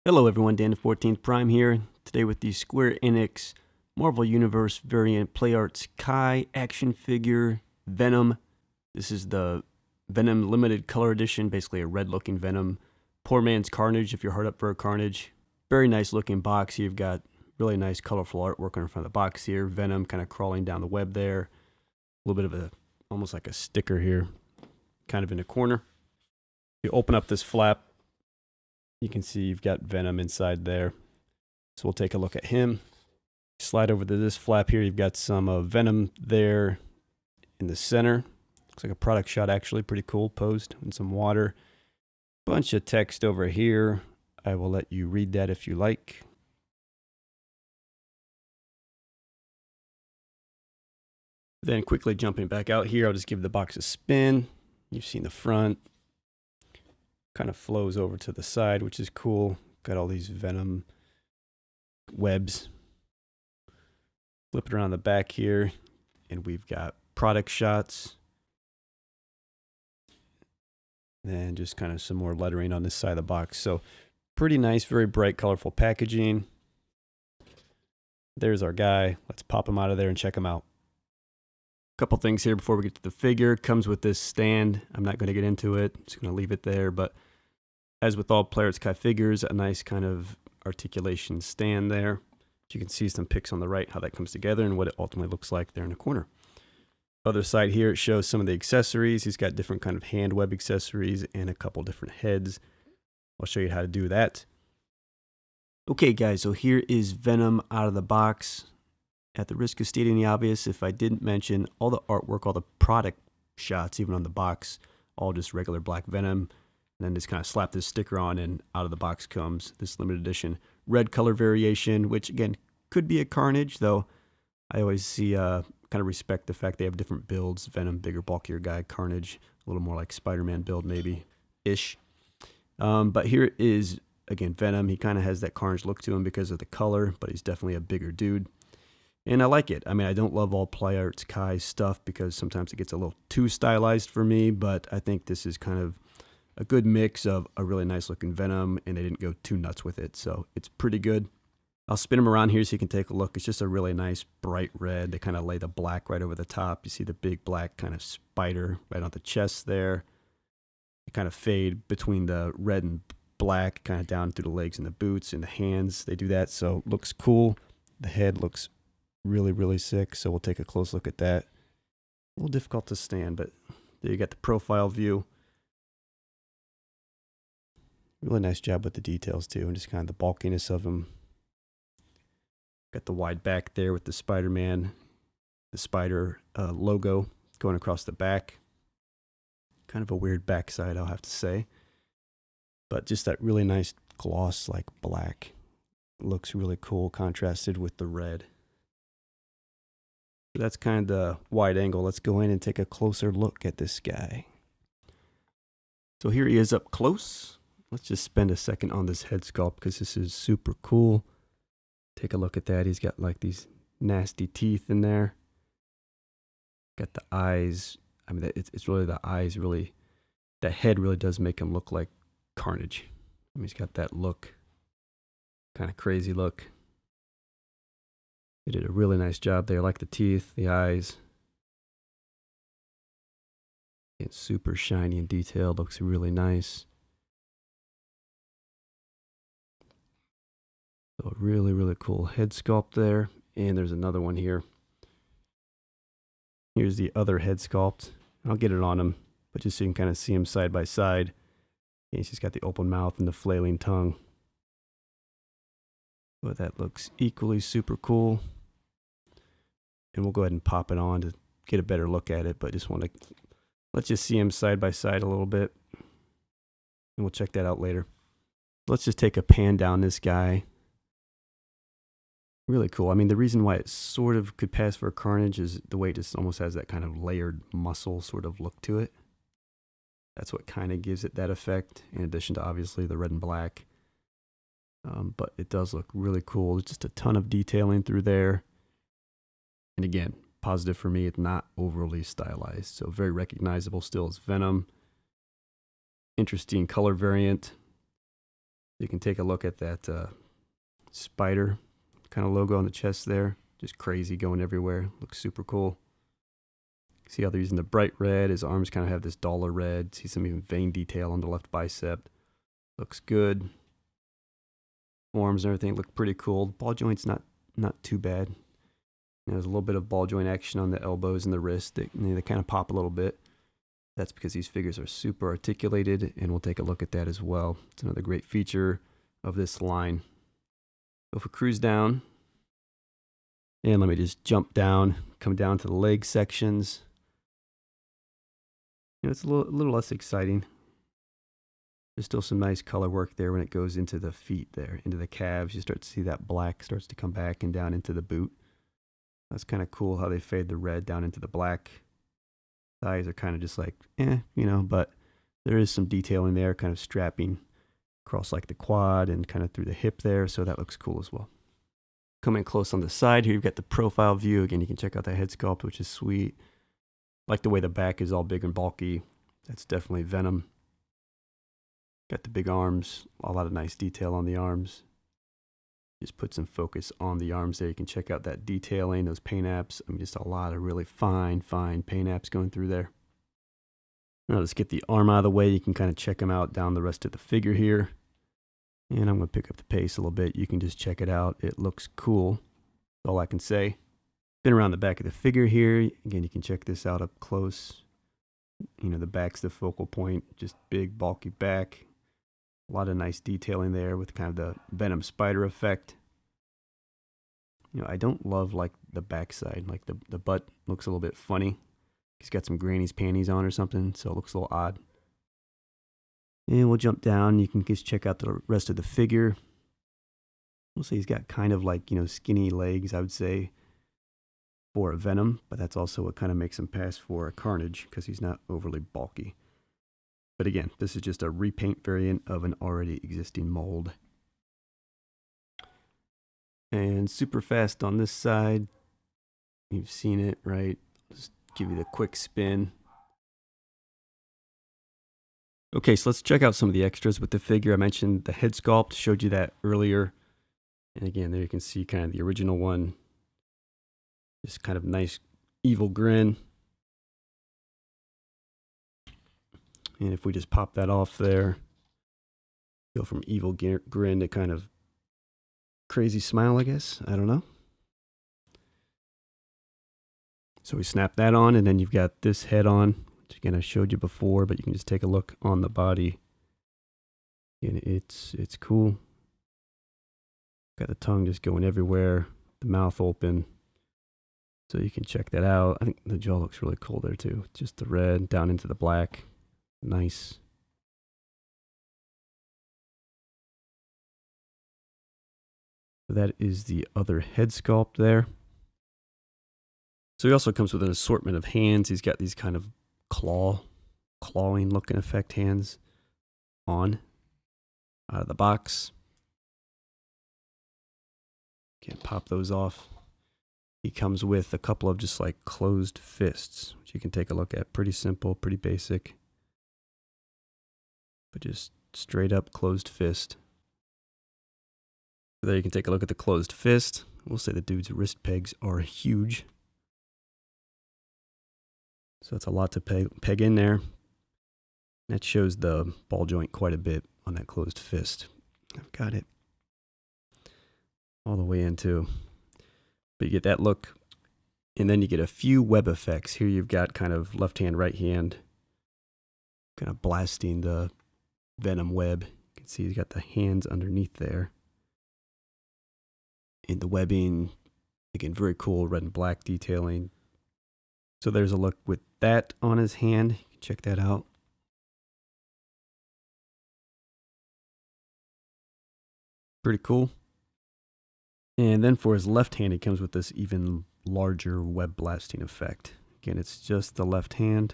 Hello everyone, Dan the 14th Prime here, today with the Square Enix Marvel Universe variant Play Arts Kai action figure, Venom. This is the Venom limited color edition, basically a red looking Venom. Poor man's Carnage if you're hard up for a Carnage. Very nice looking box. You've got really nice colorful artwork in front of the box here. Venom kind of crawling down the web there. A little bit of almost like a sticker here, kind of in the corner. You open up this flap, you can see you've got Venom inside there. So we'll take a look at him. Slide over to this flap here. You've got some Venom there in the center. Looks like a product shot actually. Pretty cool. Posed in some water. Bunch of text over here. I will let you read that if you like. Then quickly jumping back out here, I'll just give the box a spin. You've seen the front. Kind of flows over to the side, which is cool. Got all these Venom webs. Flip it around the back here, and we've got product shots. Then just kind of some more lettering on this side of the box. So pretty nice, very bright, colorful packaging. There's our guy. Let's pop him out of there and check him out. Couple things here before we get to the figure. Comes with this stand. I'm not going to get into it. Just going to leave it there, but as with all Play Arts Kai figures, a nice kind of articulation stand there. You can see some pics on the right, how that comes together and what it ultimately looks like there in the corner. Other side here, it shows some of the accessories. He's got different kind of hand web accessories and a couple different heads. I'll show you how to do that. Okay guys, so here is Venom out of the box. At the risk of stating the obvious, if I didn't mention, all the artwork, all the product shots, even on the box, all just regular black Venom. And then just kind of slap this sticker on, and out of the box comes this limited edition red color variation, which again could be a Carnage, though I always see kind of respect the fact they have different builds. Venom, bigger, bulkier guy. Carnage, a little more like Spider-Man build maybe-ish. But here is, again, Venom. He kind of has that Carnage look to him because of the color, but he's definitely a bigger dude. And I like it. I mean, I don't love all Play Arts Kai stuff because sometimes it gets a little too stylized for me, but I think this is kind of a good mix of a really nice looking Venom, and they didn't go too nuts with it, so it's pretty good. I'll spin him around here so you can take a look. It's just a really nice bright red. They kind of lay the black right over the top. You see the big black kind of spider right on the chest there. They kind of fade between the red and black, kind of down through the legs and the boots and the hands. They do that, so it looks cool. The head looks really, really sick, so we'll take a close look at that. A little difficult to stand, but there you got the profile view. Really nice job with the details too, and just kind of the bulkiness of them. Got the wide back there with the Spider-Man, the spider logo going across the back. Kind of a weird backside, I'll have to say. But just that really nice gloss like black. Looks really cool, contrasted with the red. So that's kind of the wide angle. Let's go in and take a closer look at this guy. So here he is up close. Let's just spend a second on this head sculpt because this is super cool. Take a look at that. He's got like these nasty teeth in there. Got the eyes. I mean, it's really the eyes really, the head really does make him look like Carnage. I mean, he's got that look, kind of crazy look. They did a really nice job there. I like the teeth, the eyes. It's super shiny and detailed. Looks really nice. So really, really cool head sculpt there. And there's another one here. Here's the other head sculpt. I'll get it on him, but just so you can kind of see him side by side. And he's just got the open mouth and the flailing tongue. But that looks equally super cool. And we'll go ahead and pop it on to get a better look at it, but just want to, let's just see him side by side a little bit. And we'll check that out later. Let's just take a pan down this guy. Really cool. I mean, the reason why it sort of could pass for a Carnage is the way it just almost has that kind of layered muscle sort of look to it. That's what kind of gives it that effect, in addition to obviously the red and black. But it does look really cool. There's just a ton of detailing through there. And again, positive for me, it's not overly stylized. So very recognizable still as Venom. Interesting color variant. You can take a look at that spider kind of logo on the chest there. Just crazy, going everywhere. Looks super cool. See how they're using the bright red. His arms kind of have this duller red. See some even vein detail on the left bicep. Looks good. Arms and everything look pretty cool. Ball joint's not too bad. There's a little bit of ball joint action on the elbows and the wrist. They kind of pop a little bit. That's because these figures are super articulated, and we'll take a look at that as well. It's another great feature of this line. So if we cruise down, and let me just jump down, come down to the leg sections. It's a little less exciting. There's still some nice color work there when it goes into the feet there, into the calves. You start to see that black starts to come back and down into the boot. That's kind of cool how they fade the red down into the black. Thighs are kind of just like, but there is some detailing there, kind of strapping across like the quad and kind of through the hip there, so that looks cool as well. Coming close on the side here, you've got the profile view. Again, you can check out that head sculpt, which is sweet. Like the way the back is all big and bulky. That's definitely Venom. Got the big arms, a lot of nice detail on the arms. Just put some focus on the arms there. You can check out that detailing, those paint apps. I mean, just a lot of really fine paint apps going through there. Now let's get the arm out of the way. You can kind of check them out down the rest of the figure here. And I'm going to pick up the pace a little bit. You can just check it out. It looks cool. That's all I can say. Been around the back of the figure here. Again, you can check this out up close. The back's the focal point. Just big, bulky back. A lot of nice detailing there with kind of the Venom spider effect. I don't love like the backside. Like the butt looks a little bit funny. He's got some granny's panties on or something, so it looks a little odd. And we'll jump down. You can just check out the rest of the figure. We'll say he's got kind of like, skinny legs, I would say, for a Venom, but that's also what kind of makes him pass for a Carnage because he's not overly bulky. But again, this is just a repaint variant of an already existing mold. And super fast on this side. You've seen it, right? Just give you the quick spin. Okay, so let's check out some of the extras with the figure. I mentioned the head sculpt, showed you that earlier. And again, there you can see kind of the original one. Just kind of nice evil grin. And if we just pop that off there, go from evil grin to kind of crazy smile, I guess. I don't know. So we snap that on, and then you've got this head on, which again I showed you before, but you can just take a look on the body. And it's cool. Got the tongue just going everywhere, the mouth open. So you can check that out. I think the jaw looks really cool there too. Just the red down into the black. Nice. So that is the other head sculpt there. So he also comes with an assortment of hands. He's got these kind of clawing looking effect hands on out of the box. Can't pop those off. He comes with a couple of just like closed fists, which you can take a look at. Pretty simple, pretty basic. But just straight up closed fist. There you can take a look at the closed fist. We'll say the dude's wrist pegs are huge. So that's a lot to peg in there. That shows the ball joint quite a bit on that closed fist. I've got it all the way in too. But you get that look. And then you get a few web effects. Here you've got kind of left hand, right hand, kind of blasting the Venom web. You can see he's got the hands underneath there. And the webbing, again, very cool, red and black detailing. So there's a look with that on his hand. You can check that out. Pretty cool. And then for his left hand, he comes with this even larger web blasting effect. Again, it's just the left hand.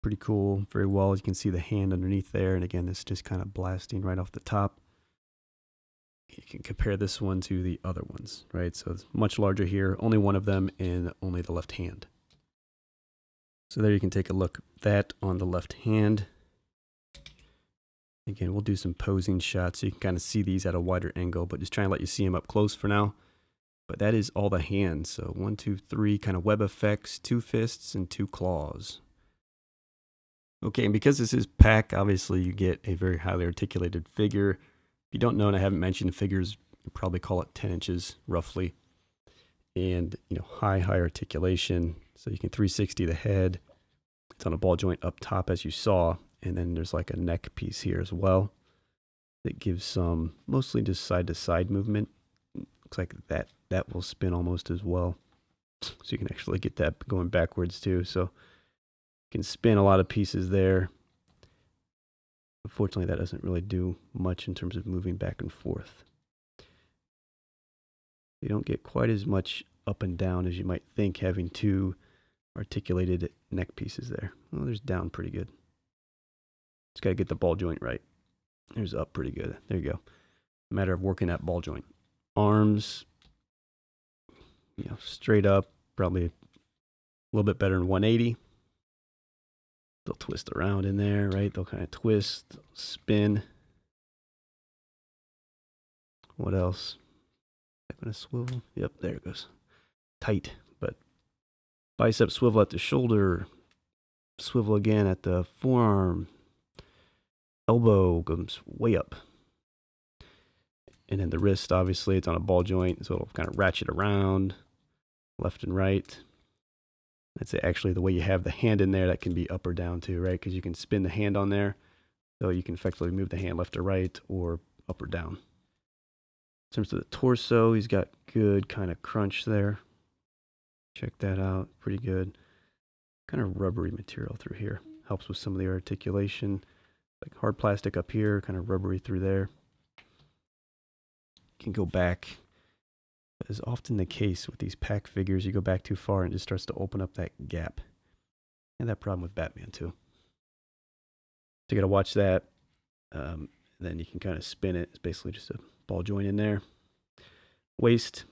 Pretty cool, very well. You can see the hand underneath there. And again, it's just kind of blasting right off the top. You can compare this one to the other ones, right? So it's much larger here, only one of them and only the left hand. So there you can take a look at that on the left hand. Again, we'll do some posing shots so you can kind of see these at a wider angle, but just trying to let you see them up close for now. But that is all the hands. So 1, 2, 3 kind of web effects, 2 fists and 2 claws. Okay, and because this is PAK, obviously you get a very highly articulated figure. If you don't know and I haven't mentioned figures, you probably call it 10 inches roughly. And, high articulation. So you can 360 the head. It's on a ball joint up top as you saw. And then there's like a neck piece here as well that gives some mostly just side to side movement. Looks like that will spin almost as well. So you can actually get that going backwards too. So you can spin a lot of pieces there. Unfortunately, that doesn't really do much in terms of moving back and forth. You don't get quite as much up and down as you might think having 2 articulated neck pieces there. Well, there's down pretty good. Just got to get the ball joint right. There's up pretty good. There you go. Matter of working that ball joint. Arms, straight up, probably a little bit better than 180. They'll twist around in there, right? They'll kind of twist, spin. What else? Is that going to swivel? Yep, there it goes. Tight, but bicep swivel at the shoulder, swivel again at the forearm. Elbow goes way up. And then the wrist, obviously, it's on a ball joint, so it'll kind of ratchet around left and right. That's actually the way you have the hand in there, that can be up or down too, right? Because you can spin the hand on there, so you can effectively move the hand left or right or up or down. In terms of the torso, he's got good kind of crunch there. Check that out, pretty good. Kind of rubbery material through here. Helps with some of the articulation. Like hard plastic up here, kind of rubbery through there. Can go back. That is often the case with these PAK figures. You go back too far and it just starts to open up that gap. And that problem with Batman too. So you got to watch that. Then you can kind of spin it. It's basically just a ball joint in there. Waist.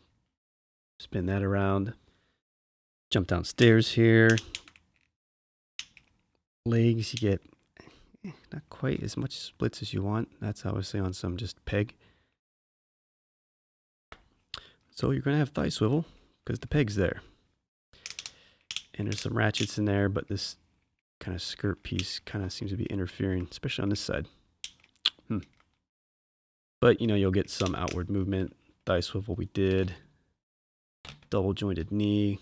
Spin that around. Jump downstairs here. Legs, you get not quite as much splits as you want. That's obviously on some just peg. So you're going to have thigh swivel because the peg's there. And there's some ratchets in there, but this kind of skirt piece kind of seems to be interfering, especially on this side. But, you'll get some outward movement. Thigh swivel we did. Double jointed knee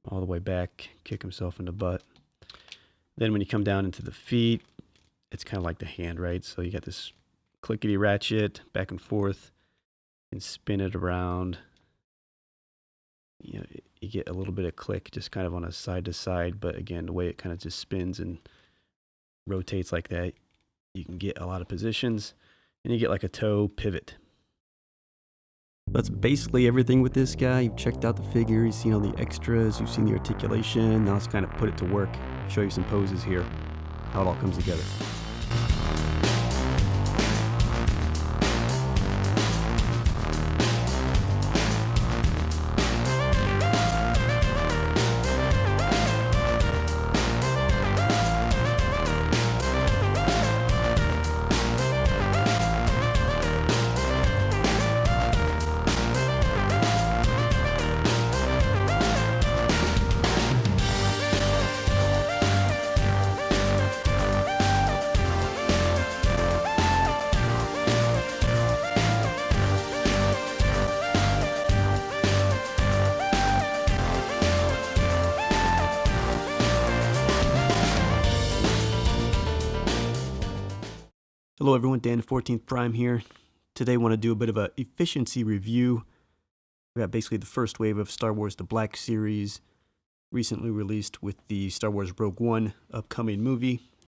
all the way back. Kick himself in the butt. Then when you come down into the feet, it's kind of like the hand, right? So you got this clickety ratchet back and forth and spin it around. You get a little bit of click just kind of on a side to side, but again, the way it kind of just spins and rotates like that, you can get a lot of positions and you get like a toe pivot. That's basically everything with this guy. You've checked out the figure, you've seen all the extras, you've seen the articulation. Now let's kind of put it to work, show you some poses here, how it all comes together. Hello everyone, Dan 14th Prime here. Today I want to do a bit of an efficiency review. We got basically the first wave of Star Wars The Black Series, recently released with the Star Wars Rogue One upcoming movie.